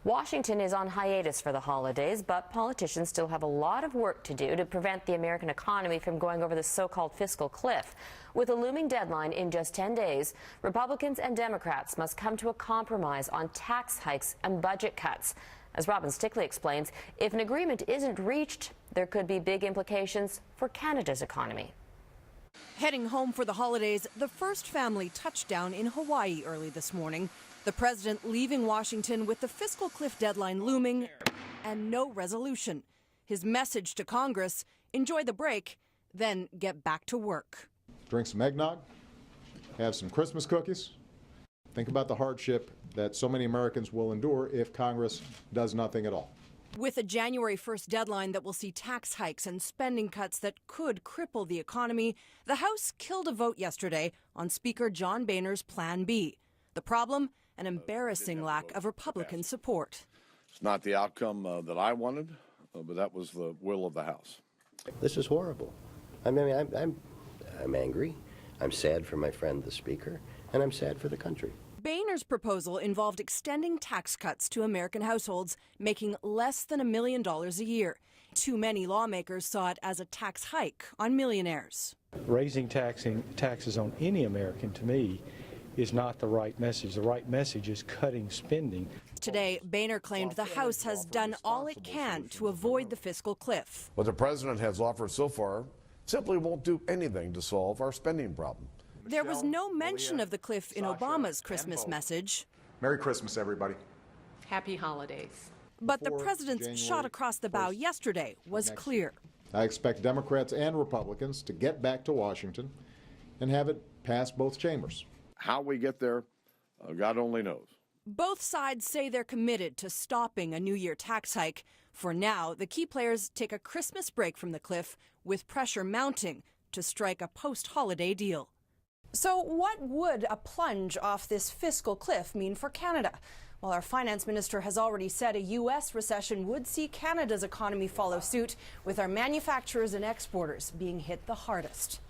Washington is on hiatus for the holidays, but politicians still have a lot of work to do to prevent the American economy from going over the so-called fiscal cliff. With a looming deadline in just 10 days, Republicans and Democrats must come to a compromise on tax hikes and budget cuts. As Robin Stickley explains, if an agreement isn't reached, there could be big implications for Canada's economy. Heading home for the holidays, the first family touched down in Hawaii early this morning. The president leaving Washington with the fiscal cliff deadline looming and no resolution. His message to Congress: enjoy the break, then get back to work. Drink some eggnog, have some Christmas cookies. Think about the hardship that so many Americans will endure if Congress does nothing at all. With a January 1st deadline that will see tax hikes and spending cuts that could cripple the economy, the House killed a vote yesterday on Speaker John Boehner's Plan B. The problem? An embarrassing lack of Republican support. It's not the outcome that I wanted, but that was the will of the House. This is horrible. I mean, I'm angry. I'm sad for my friend, the Speaker, and I'm sad for the country. Boehner's proposal involved extending tax cuts to American households making less than $1 million a year. Too many lawmakers saw it as a tax hike on millionaires. Raising taxes on any American, to me, is not the right message. The right message is cutting spending. Today, Boehner claimed the House has done all it can to avoid the fiscal cliff. What the president has offered so far simply won't do anything to solve our spending problem. There was no mention of the cliff in Obama's Christmas message. Merry Christmas, everybody. Happy holidays. But the president's shot across the bow yesterday was clear. I expect Democrats and Republicans to get back to Washington and have it pass both chambers. How we get there, God only knows. Both sides say they're committed to stopping a New Year tax hike. For now, the key players take a Christmas break from the cliff, with pressure mounting to strike a post-holiday deal. So what would a plunge off this fiscal cliff mean for Canada? Well, our finance minister has already said a U.S. recession would see Canada's economy follow suit, with our manufacturers and exporters being hit the hardest.